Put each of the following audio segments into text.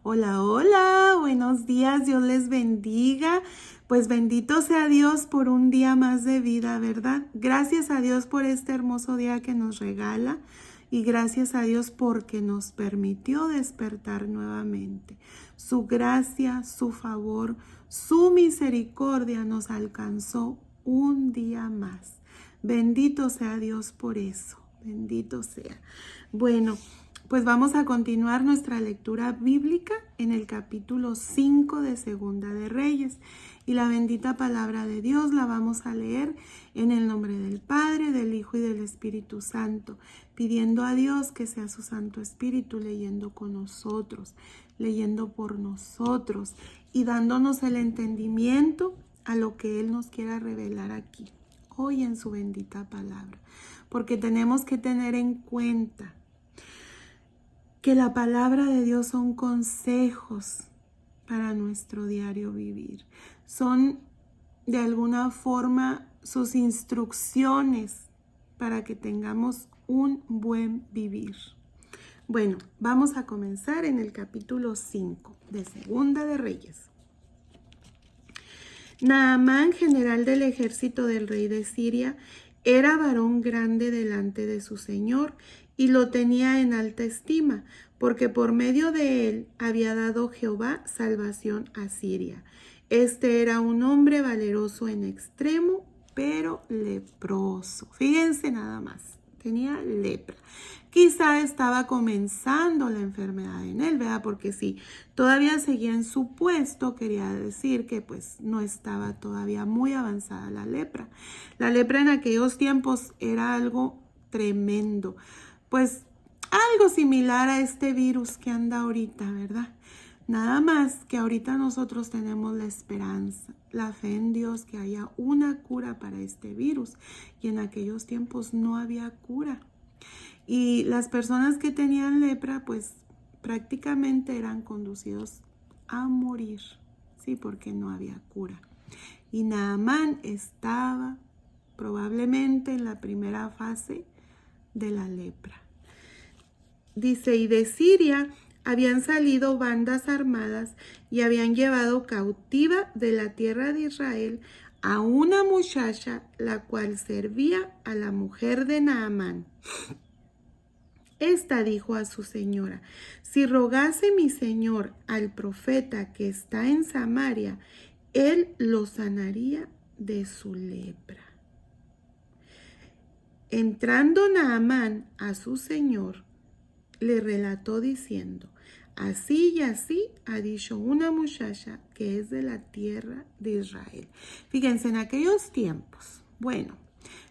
Hola, hola, buenos días, Dios les bendiga. Pues bendito sea Dios por un día más de vida, ¿verdad? Gracias a Dios por este hermoso día que nos regala y gracias a Dios porque nos permitió despertar nuevamente. Su gracia, su favor, su misericordia nos alcanzó un día más. Bendito sea Dios por eso, bendito sea. Bueno, pues vamos a continuar nuestra lectura bíblica en el capítulo 5 de Segunda de Reyes. Y la bendita palabra de Dios la vamos a leer en el nombre del Padre, del Hijo y del Espíritu Santo, pidiendo a Dios que sea su Santo Espíritu leyendo con nosotros, leyendo por nosotros y dándonos el entendimiento a lo que Él nos quiera revelar aquí, hoy en su bendita palabra. Porque tenemos que tener en cuenta que la palabra de Dios son consejos para nuestro diario vivir. Son de alguna forma sus instrucciones para que tengamos un buen vivir. Bueno, vamos a comenzar en el capítulo 5 de Segunda de Reyes. Naamán, general del ejército del rey de Siria, era varón grande delante de su señor y lo tenía en alta estima, porque por medio de él había dado Jehová salvación a Siria. Este era un hombre valeroso en extremo, pero leproso. Fíjense nada más, tenía lepra. Quizá estaba comenzando la enfermedad en él, ¿verdad? Porque si todavía seguía en su puesto, quería decir que pues no estaba todavía muy avanzada la lepra. La lepra en aquellos tiempos era algo tremendo, pues algo similar a este virus que anda ahorita, ¿verdad? Nada más que ahorita nosotros tenemos la esperanza, la fe en Dios que haya una cura para este virus y en aquellos tiempos no había cura. Y las personas que tenían lepra, pues prácticamente eran conducidos a morir, sí, porque no había cura. Y Naamán estaba probablemente en la primera fase de la lepra. Dice, y de Siria habían salido bandas armadas y habían llevado cautiva de la tierra de Israel a una muchacha, la cual servía a la mujer de Naamán. Esta dijo a su señora, si rogase mi señor al profeta que está en Samaria, él lo sanaría de su lepra. Entrando Naamán a su señor, le relató diciendo, así y así ha dicho una muchacha que es de la tierra de Israel. Fíjense, en aquellos tiempos, bueno,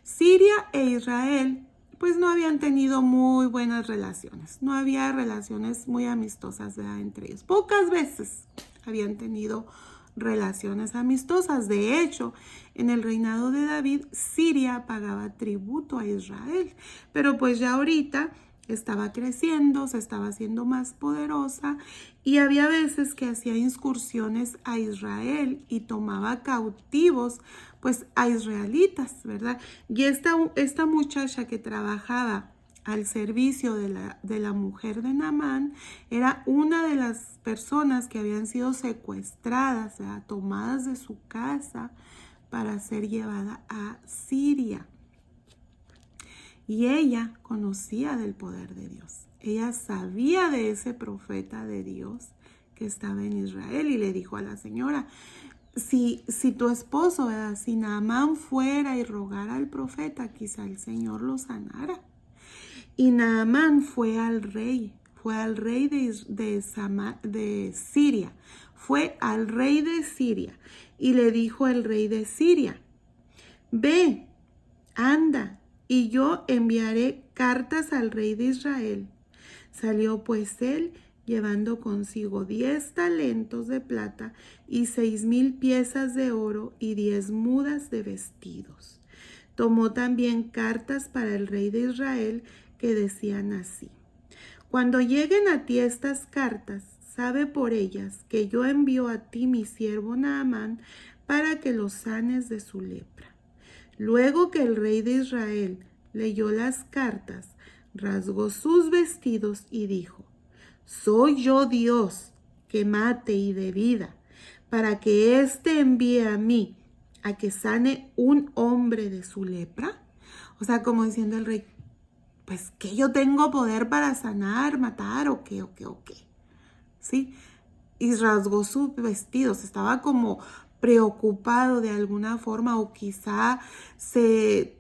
Siria e Israel pues no habían tenido muy buenas relaciones. No había relaciones muy amistosas, ¿verdad?, entre ellos. Pocas veces habían tenido relaciones amistosas. De hecho, en el reinado de David, Siria pagaba tributo a Israel. Pero pues ya ahorita estaba creciendo, se estaba haciendo más poderosa y había veces que hacía incursiones a Israel y tomaba cautivos pues a israelitas, ¿verdad? Y esta muchacha que trabajaba al servicio de la mujer de Naamán era una de las personas que habían sido secuestradas, ¿verdad?, tomadas de su casa para ser llevada a Siria. Y ella conocía del poder de Dios. Ella sabía de ese profeta de Dios que estaba en Israel y le dijo a la señora, si tu esposo, ¿verdad?, si Naamán fuera y rogara al profeta, quizá el Señor lo sanara. Y Naamán fue al rey de Siria, fue al rey de Siria y le dijo al rey de Siria, ve, anda, y yo enviaré cartas al rey de Israel. Salió pues él llevando consigo 10 talentos de plata y 6,000 piezas de oro y 10 mudas de vestidos. Tomó también cartas para el rey de Israel que decían así: cuando lleguen a ti estas cartas, sabe por ellas que yo envío a ti mi siervo Naamán para que lo sanes de su lepra. Luego que el rey de Israel leyó las cartas, rasgó sus vestidos y dijo, ¿soy yo Dios que mate y dé vida, para que éste envíe a mí a que sane un hombre de su lepra? O sea, como diciendo el rey, pues que yo tengo poder para sanar, matar o qué. ¿Sí? Y rasgó sus vestidos, estaba como preocupado de alguna forma o quizá se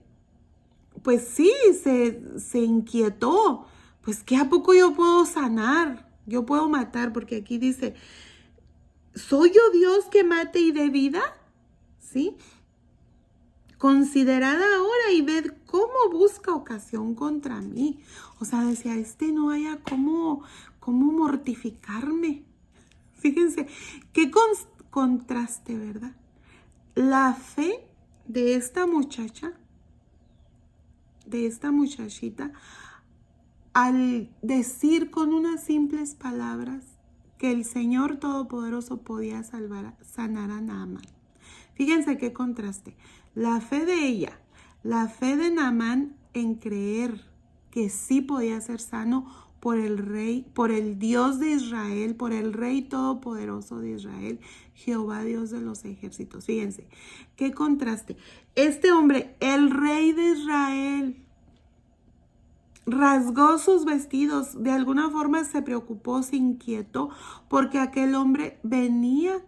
inquietó. Pues que a poco yo puedo sanar, yo puedo matar, porque aquí dice, ¿soy yo Dios que mate y dé vida? ¿Sí? Considerad ahora y ved cómo busca ocasión contra mí. O sea, decía, no haya cómo mortificarme. Fíjense, qué contraste, ¿verdad? La fe de esta muchachita, al decir con unas simples palabras que el Señor Todopoderoso podía sanar a Naamán. Fíjense qué contraste. La fe de ella, la fe de Naamán en creer que sí podía ser sano por el rey, por el Dios de Israel, por el Rey Todopoderoso de Israel, Jehová Dios de los ejércitos. Fíjense, qué contraste. Este hombre, el Rey de Israel, rasgó sus vestidos, de alguna forma se preocupó, se inquietó, porque aquel hombre venía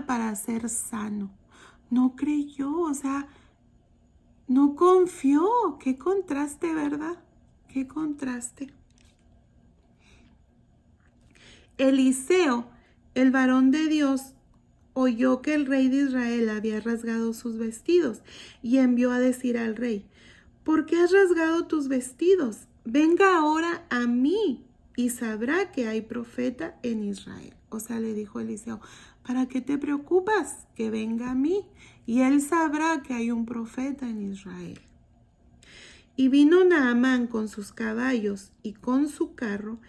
para ser sano. No creyó, o sea, no confió. Qué contraste, ¿verdad? Qué contraste. Eliseo, el varón de Dios, oyó que el rey de Israel había rasgado sus vestidos y envió a decir al rey, ¿por qué has rasgado tus vestidos? Venga ahora a mí y sabrá que hay profeta en Israel. O sea, le dijo Eliseo, ¿para qué te preocupas? Que venga a mí y él sabrá que hay un profeta en Israel. Y vino Naamán con sus caballos y con su carro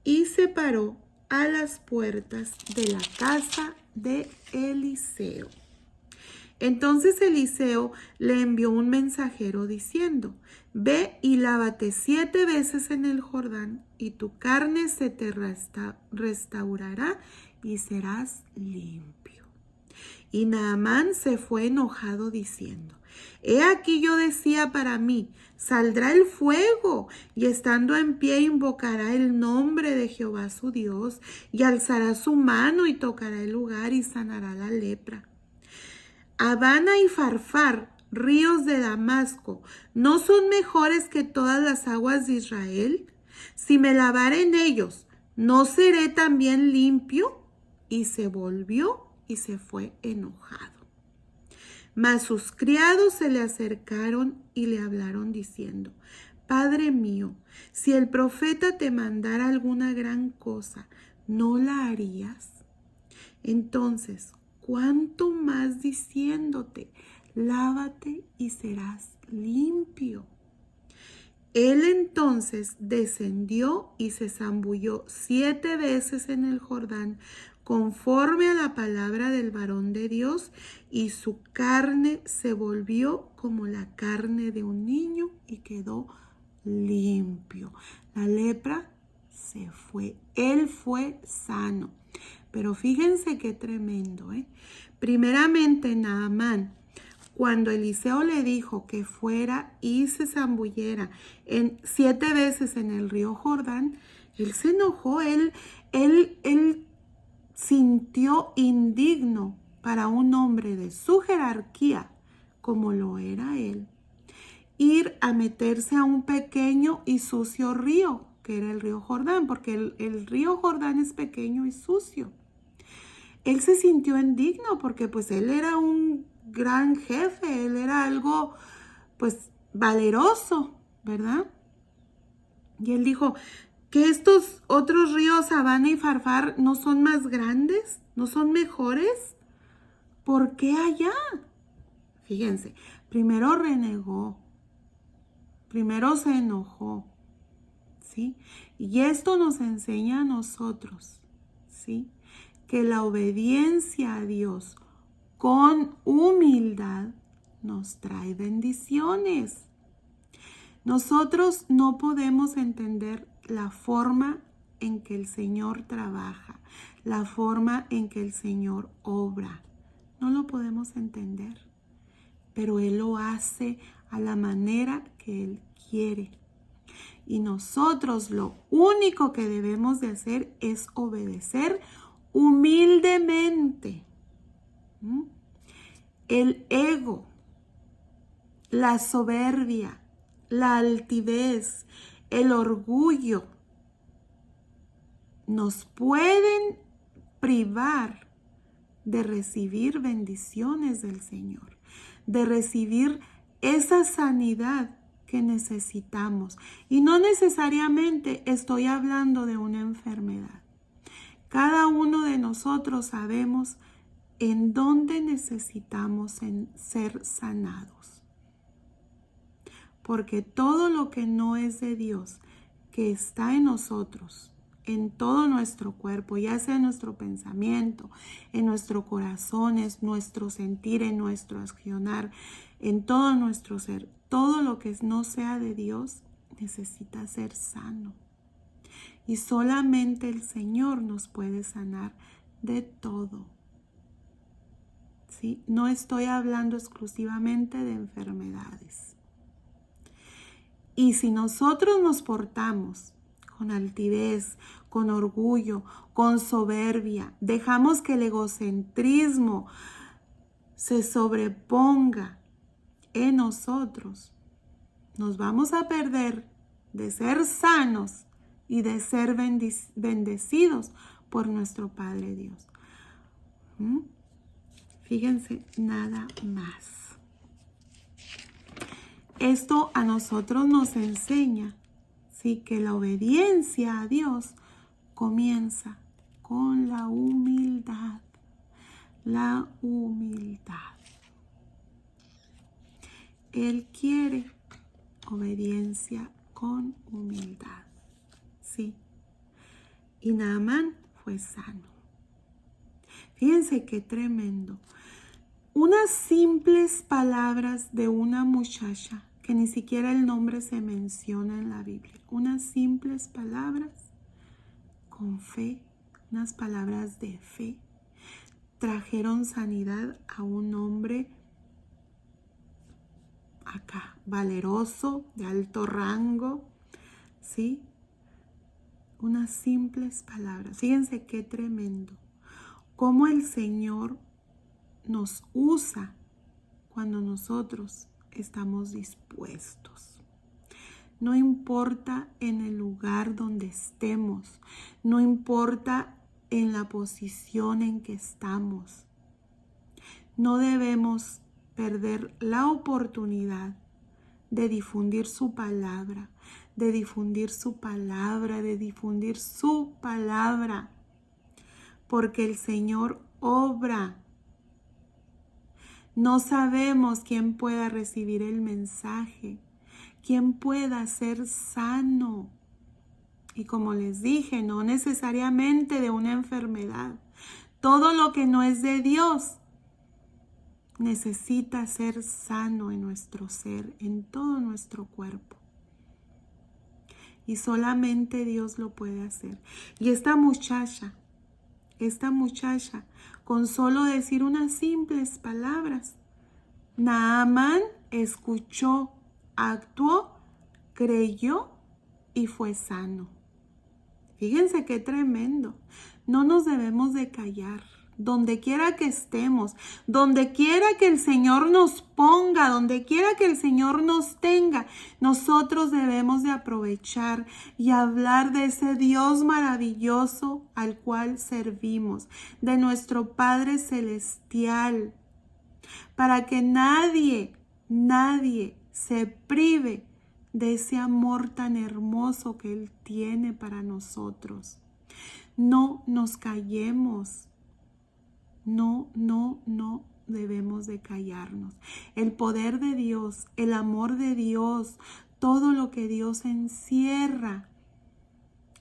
y se paró a las puertas de la casa de Eliseo. Entonces Eliseo le envió un mensajero diciendo, ve y lávate 7 veces en el Jordán y tu carne se te restaurará y serás limpio. Y Naamán se fue enojado diciendo, he aquí yo decía para mí, saldrá el fuego y estando en pie invocará el nombre de Jehová su Dios y alzará su mano y tocará el lugar y sanará la lepra. Abana y Farfar, ríos de Damasco, ¿no son mejores que todas las aguas de Israel? Si me lavare en ellos, ¿no seré también limpio? Y se volvió y se fue enojado. Mas sus criados se le acercaron y le hablaron diciendo, Padre mío, si el profeta te mandara alguna gran cosa, ¿no la harías? Entonces, ¿cuánto más diciéndote, lávate y serás limpio? Él entonces descendió y se zambulló 7 veces en el Jordán, conforme a la palabra del varón de Dios, y su carne se volvió como la carne de un niño y quedó limpio. La lepra se fue, él fue sano. Pero fíjense qué tremendo, ¿eh? Primeramente, Naamán, cuando Eliseo le dijo que fuera y se zambullera 7 veces en el río Jordán, él se enojó, él sintió indigno para un hombre de su jerarquía, como lo era él, ir a meterse a un pequeño y sucio río, que era el río Jordán, porque el río Jordán es pequeño y sucio. Él se sintió indigno porque pues él era un gran jefe, él era algo pues valeroso, ¿verdad? Y él dijo, ¿que estos otros ríos, Abana y Farfar, no son más grandes? ¿No son mejores? ¿Por qué allá? Fíjense, primero renegó, primero se enojó, ¿sí? Y esto nos enseña a nosotros, ¿sí? Que la obediencia a Dios con humildad nos trae bendiciones. Nosotros no podemos entender la forma en que el Señor trabaja, la forma en que el Señor obra. No lo podemos entender, pero Él lo hace a la manera que Él quiere. Y nosotros lo único que debemos de hacer es obedecer humildemente. El ego, la soberbia, la altivez, el orgullo nos pueden privar de recibir bendiciones del Señor, de recibir esa sanidad que necesitamos. Y no necesariamente estoy hablando de una enfermedad. Cada uno de nosotros sabemos en dónde necesitamos ser sanados. Porque todo lo que no es de Dios, que está en nosotros, en todo nuestro cuerpo, ya sea en nuestro pensamiento, en nuestro corazón, en nuestro sentir, en nuestro accionar, en todo nuestro ser, todo lo que no sea de Dios necesita ser sano. Y solamente el Señor nos puede sanar de todo. ¿Sí? No estoy hablando exclusivamente de enfermedades. Y si nosotros nos portamos con altivez, con orgullo, con soberbia, dejamos que el egocentrismo se sobreponga en nosotros, nos vamos a perder de ser sanos y de ser bendecidos por nuestro Padre Dios. Fíjense nada más. Esto a nosotros nos enseña, ¿sí?, que la obediencia a Dios comienza con la humildad. La humildad. Él quiere obediencia con humildad. Sí. Y Naamán fue sano. Fíjense qué tremendo. Unas simples palabras de una muchacha, que ni siquiera el nombre se menciona en la Biblia. Unas simples palabras con fe, unas palabras de fe, trajeron sanidad a un hombre acá, valeroso, de alto rango, ¿sí? Unas simples palabras. Fíjense qué tremendo. Cómo el Señor nos usa cuando nosotros estamos dispuestos. No importa en el lugar donde estemos, no importa en la posición en que estamos. No debemos perder la oportunidad de difundir su palabra, de difundir su palabra, de difundir su palabra, porque el Señor obra. No sabemos quién pueda recibir el mensaje, quién pueda ser sano. Y como les dije, no necesariamente de una enfermedad. Todo lo que no es de Dios necesita ser sano en nuestro ser, en todo nuestro cuerpo. Y solamente Dios lo puede hacer. Y esta muchacha, con solo decir unas simples palabras, Naamán escuchó, actuó, creyó y fue sano. Fíjense qué tremendo. No nos debemos de callar. Donde quiera que estemos, donde quiera que el Señor nos ponga, donde quiera que el Señor nos tenga, nosotros debemos de aprovechar y hablar de ese Dios maravilloso al cual servimos, de nuestro Padre Celestial, para que nadie se prive de ese amor tan hermoso que Él tiene para nosotros. No nos callemos. No debemos de callarnos. El poder de Dios, el amor de Dios, todo lo que Dios encierra,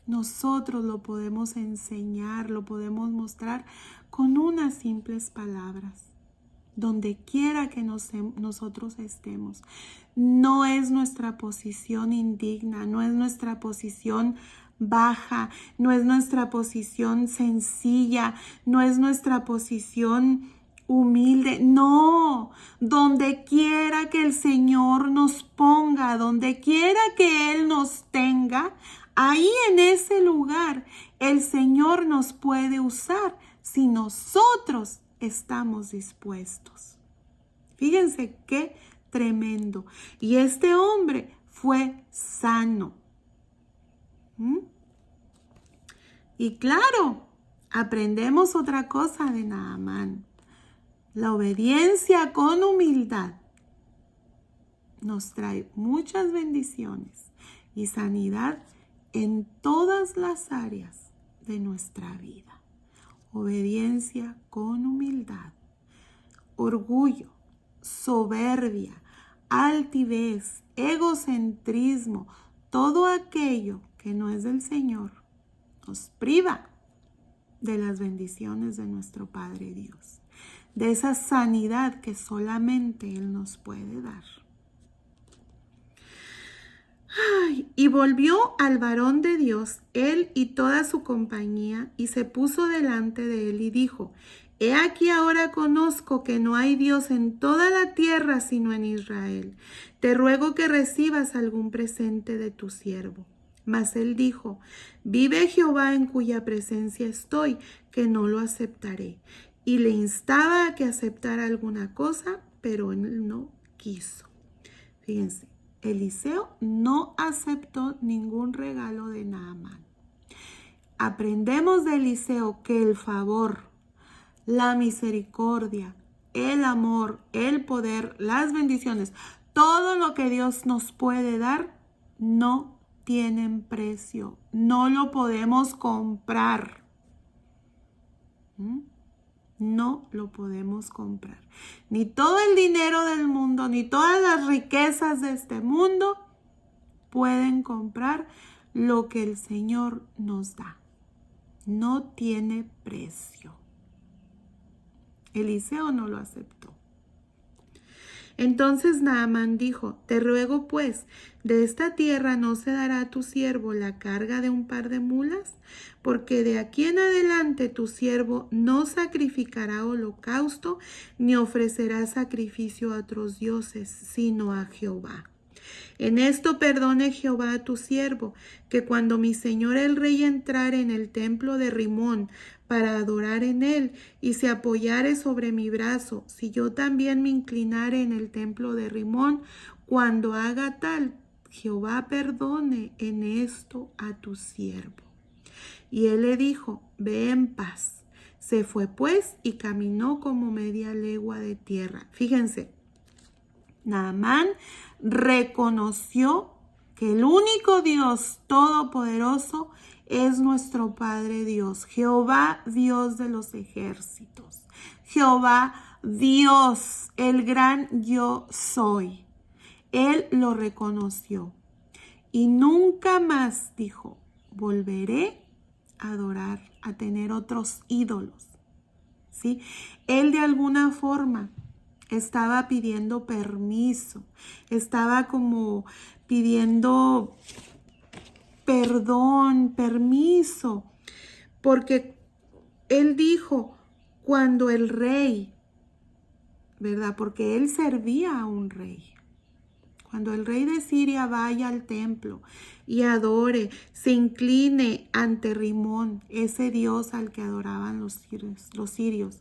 nosotros lo podemos enseñar, lo podemos mostrar con unas simples palabras. Donde quiera que nosotros estemos. No es nuestra posición indigna, no es nuestra posición baja, no es nuestra posición sencilla, no es nuestra posición humilde. No, donde quiera que el Señor nos ponga, donde quiera que Él nos tenga, ahí en ese lugar el Señor nos puede usar si nosotros estamos dispuestos. Fíjense qué tremendo. Y este hombre fue sano. Y claro, aprendemos otra cosa de Naamán. La obediencia con humildad nos trae muchas bendiciones y sanidad en todas las áreas de nuestra vida. Obediencia con humildad, orgullo, soberbia, altivez, egocentrismo, todo aquello que no es del Señor nos priva de las bendiciones de nuestro Padre Dios, de esa sanidad que solamente Él nos puede dar. Y volvió al varón de Dios, él y toda su compañía, y se puso delante de él y dijo: He aquí ahora conozco que no hay Dios en toda la tierra sino en Israel. Te ruego que recibas algún presente de tu siervo. Mas él dijo: Vive Jehová en cuya presencia estoy, que no lo aceptaré. Y le instaba a que aceptara alguna cosa, pero él no quiso. Fíjense, Eliseo no aceptó ningún regalo de Naamán. Aprendemos de Eliseo que el favor, la misericordia, el amor, el poder, las bendiciones, todo lo que Dios nos puede dar, no tienen precio. No lo podemos comprar. No lo podemos comprar. Ni todo el dinero del mundo, ni todas las riquezas de este mundo pueden comprar lo que el Señor nos da. No tiene precio. Eliseo no lo aceptó. Entonces Naamán dijo: Te ruego pues, de esta tierra no se dará a tu siervo la carga de un par de mulas, porque de aquí en adelante tu siervo no sacrificará holocausto, ni ofrecerá sacrificio a otros dioses, sino a Jehová. En esto perdone Jehová a tu siervo, que cuando mi señor el rey entrare en el templo de Rimón para adorar en él y se apoyare sobre mi brazo, si yo también me inclinare en el templo de Rimón, cuando haga tal, Jehová perdone en esto a tu siervo. Y él le dijo: Ve en paz. Se fue pues y caminó como media legua de tierra. Fíjense, Naamán reconoció que el único Dios todopoderoso es nuestro Padre Dios, Jehová Dios de los ejércitos, Jehová Dios, el gran yo soy. Él lo reconoció y nunca más dijo: volveré a adorar, a tener otros ídolos. ¿Sí? Él de alguna forma estaba pidiendo permiso, estaba como pidiendo perdón, permiso, porque él dijo: cuando el rey, ¿verdad? Porque él servía a un rey. Cuando el rey de Siria vaya al templo y adore, se incline ante Rimón, ese dios al que adoraban los sirios,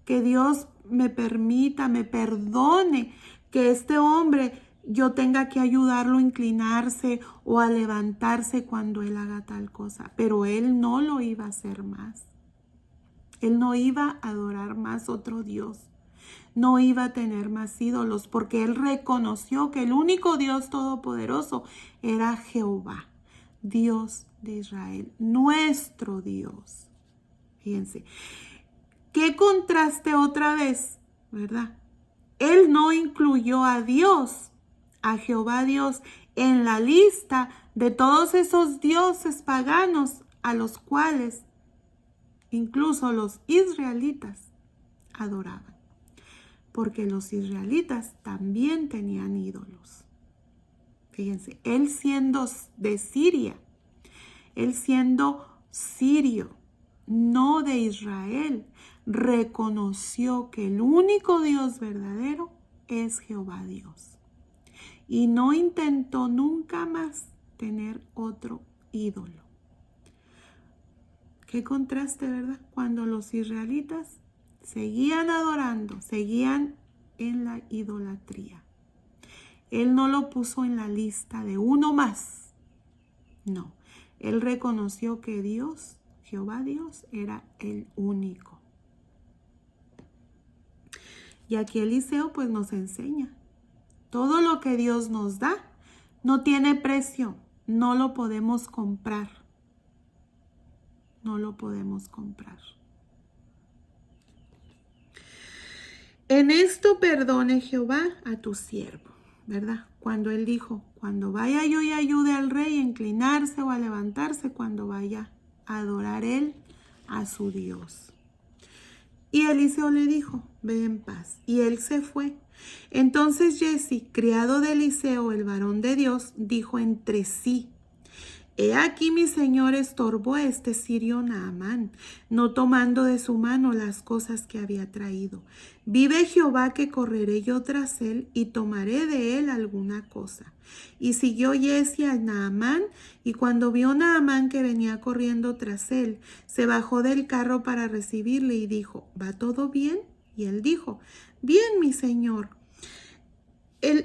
que Dios me permita, me perdone que este hombre yo tenga que ayudarlo a inclinarse o a levantarse cuando él haga tal cosa. Pero él no lo iba a hacer más. Él no iba a adorar más otro Dios. No iba a tener más ídolos, porque él reconoció que el único Dios todopoderoso era Jehová, Dios de Israel, nuestro Dios. Fíjense, qué contraste otra vez, ¿verdad? Él no incluyó a Dios, a Jehová Dios, en la lista de todos esos dioses paganos a los cuales incluso los israelitas adoraban. Porque los israelitas también tenían ídolos. Fíjense, él siendo de Siria, Él siendo sirio, no de Israel, reconoció que el único Dios verdadero es Jehová Dios. Y no intentó nunca más tener otro ídolo. Qué contraste, ¿verdad? Cuando los israelitas seguían adorando, seguían en la idolatría. Él no lo puso en la lista de uno más. No, él reconoció que Dios, Jehová Dios, era el único. Y aquí Eliseo pues nos enseña. Todo lo que Dios nos da no tiene precio, no lo podemos comprar. No lo podemos comprar. En esto perdone Jehová a tu siervo, ¿verdad? Cuando él dijo, cuando vaya yo y ayude al rey a inclinarse o a levantarse, cuando vaya a adorar él a su Dios. Y Eliseo le dijo, ve en paz. Y él se fue. Entonces Giezi, criado de Eliseo, el varón de Dios, dijo entre sí, he aquí mi señor estorbó a este sirio Naamán, no tomando de su mano las cosas que había traído. Vive Jehová que correré yo tras él y tomaré de él alguna cosa. Y siguió Giezi a Naamán, y cuando vio Naamán que venía corriendo tras él, se bajó del carro para recibirle y dijo, ¿va todo bien? Y él dijo, bien, mi señor.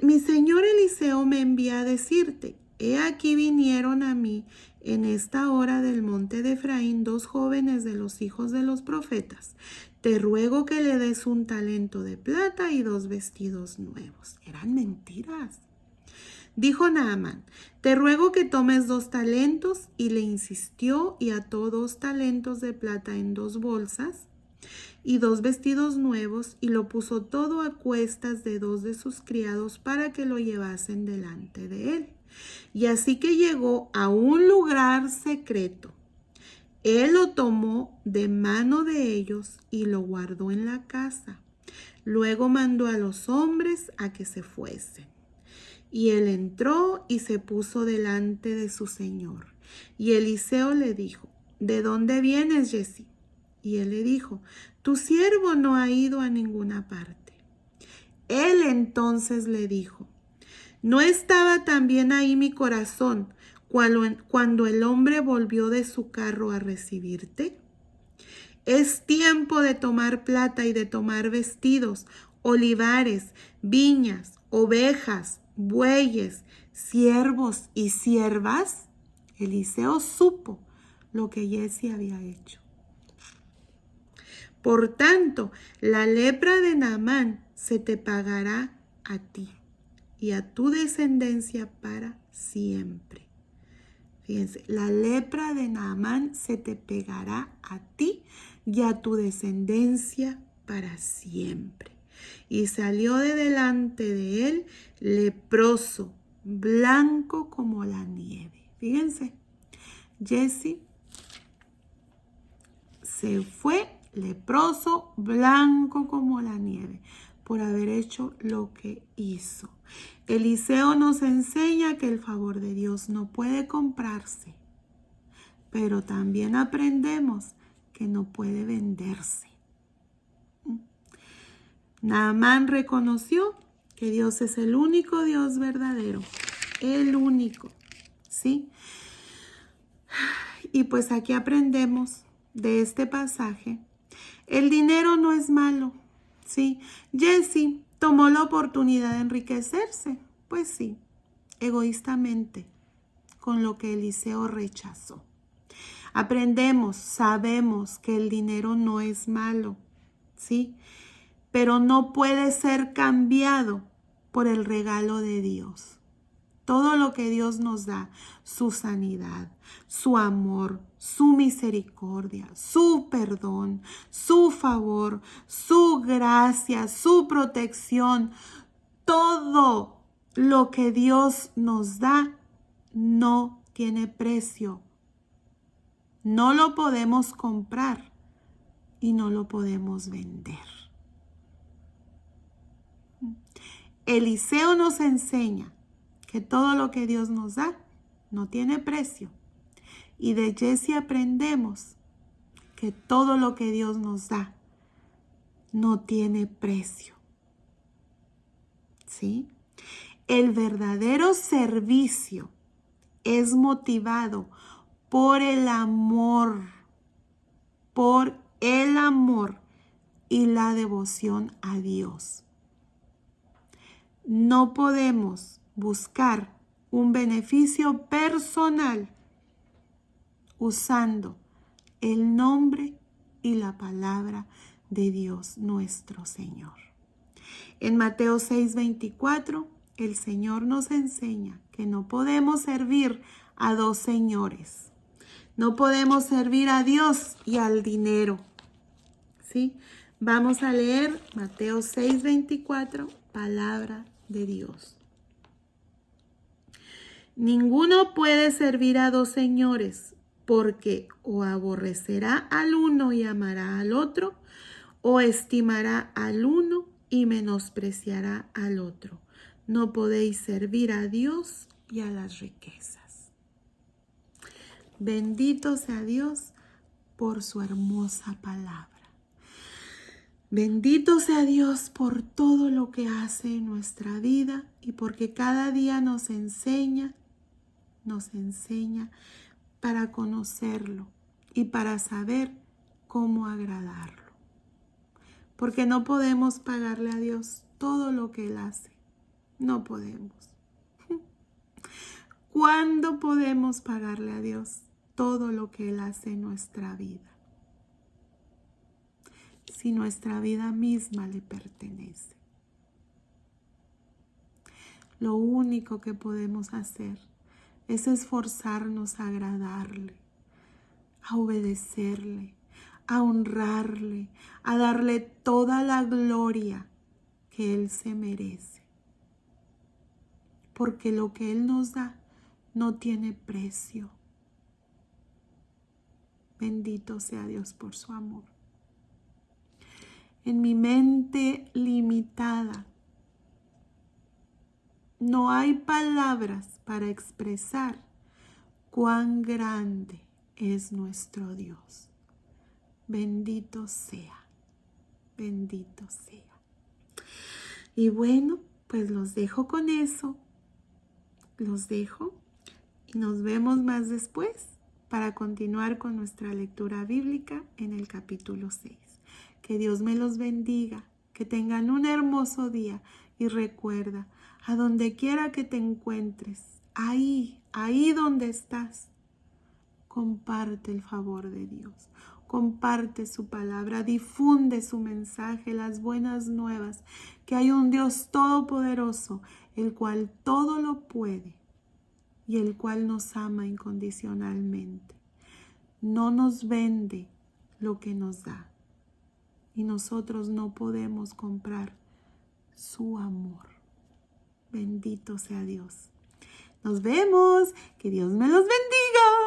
Mi señor Eliseo me envía a decirte, he aquí vinieron a mí en esta hora del monte de Efraín 2 jóvenes de los hijos de los profetas. Te ruego que le des un talento de plata y 2 vestidos nuevos. Eran mentiras. Dijo Naamán, te ruego que tomes 2 talentos, y le insistió y ató 2 talentos de plata en 2 bolsas y 2 vestidos nuevos, y lo puso todo a cuestas de 2 de sus criados para que lo llevasen delante de él. Y así que llegó a un lugar secreto, él lo tomó de mano de ellos y lo guardó en la casa. Luego mandó a los hombres a que se fuesen. Y él entró y se puso delante de su señor. Y Eliseo le dijo, ¿de dónde vienes, Giezi? Y él le dijo, tu siervo no ha ido a ninguna parte. Él entonces le dijo, ¿no estaba también ahí mi corazón cuando el hombre volvió de su carro a recibirte? Es tiempo de tomar plata y de tomar vestidos, olivares, viñas, ovejas, bueyes, siervos y siervas. Eliseo supo lo que Giezi había hecho. Por tanto, la lepra de Naamán se te pagará a ti y a tu descendencia para siempre. Fíjense, la lepra de Naamán se te pegará a ti y a tu descendencia para siempre. Y salió de delante de él leproso, blanco como la nieve. Fíjense, Giezi se fue leproso, blanco como la nieve, por haber hecho lo que hizo. Eliseo nos enseña que el favor de Dios no puede comprarse, pero también aprendemos que no puede venderse. Naamán reconoció que Dios es el único Dios verdadero, el único, ¿sí? Y pues aquí aprendemos de este pasaje, el dinero no es malo, ¿sí? Giezi tomó la oportunidad de enriquecerse, pues sí, egoístamente, con lo que Eliseo rechazó. Aprendemos, sabemos que el dinero no es malo, ¿sí? Pero no puede ser cambiado por el regalo de Dios. Todo lo que Dios nos da, su sanidad, su amor, su misericordia, su perdón, su favor, su gracia, su protección, todo lo que Dios nos da no tiene precio. No lo podemos comprar y no lo podemos vender. Eliseo nos enseña que todo lo que Dios nos da no tiene precio Y de Jesse aprendemos que todo lo que Dios nos da no tiene precio. ¿Sí? El verdadero servicio es motivado por el amor y la devoción a Dios. No podemos buscar un beneficio personal usando el nombre y la palabra de Dios nuestro Señor. En Mateo 6:24, el Señor nos enseña que no podemos servir a dos señores. No podemos servir a Dios y al dinero. ¿Sí? Vamos a leer Mateo 6:24, palabra de Dios. Ninguno puede servir a dos señores, porque o aborrecerá al uno y amará al otro, o estimará al uno y menospreciará al otro. No podéis servir a Dios y a las riquezas. Bendito sea Dios por su hermosa palabra. Bendito sea Dios por todo lo que hace en nuestra vida y porque cada día nos enseña para conocerlo y para saber cómo agradarlo. Porque no podemos pagarle a Dios todo lo que Él hace. No podemos. ¿Cuándo podemos pagarle a Dios todo lo que Él hace en nuestra vida? Si nuestra vida misma le pertenece. Lo único que podemos hacer es esforzarnos a agradarle, a obedecerle, a honrarle, a darle toda la gloria que Él se merece. Porque lo que Él nos da no tiene precio. Bendito sea Dios por su amor. En mi mente limitada no hay palabras para expresar cuán grande es nuestro Dios. Bendito sea, bendito sea. Y bueno, pues los dejo con eso. Los dejo y nos vemos más después para continuar con nuestra lectura bíblica en el capítulo 6. Que Dios me los bendiga, que tengan un hermoso día y recuerda, a donde quiera que te encuentres, ahí donde estás, comparte el favor de Dios, comparte su palabra, difunde su mensaje, las buenas nuevas, que hay un Dios todopoderoso, el cual todo lo puede y el cual nos ama incondicionalmente. No nos vende lo que nos da y nosotros no podemos comprar su amor. Bendito sea Dios. Nos vemos. Que Dios me los bendiga.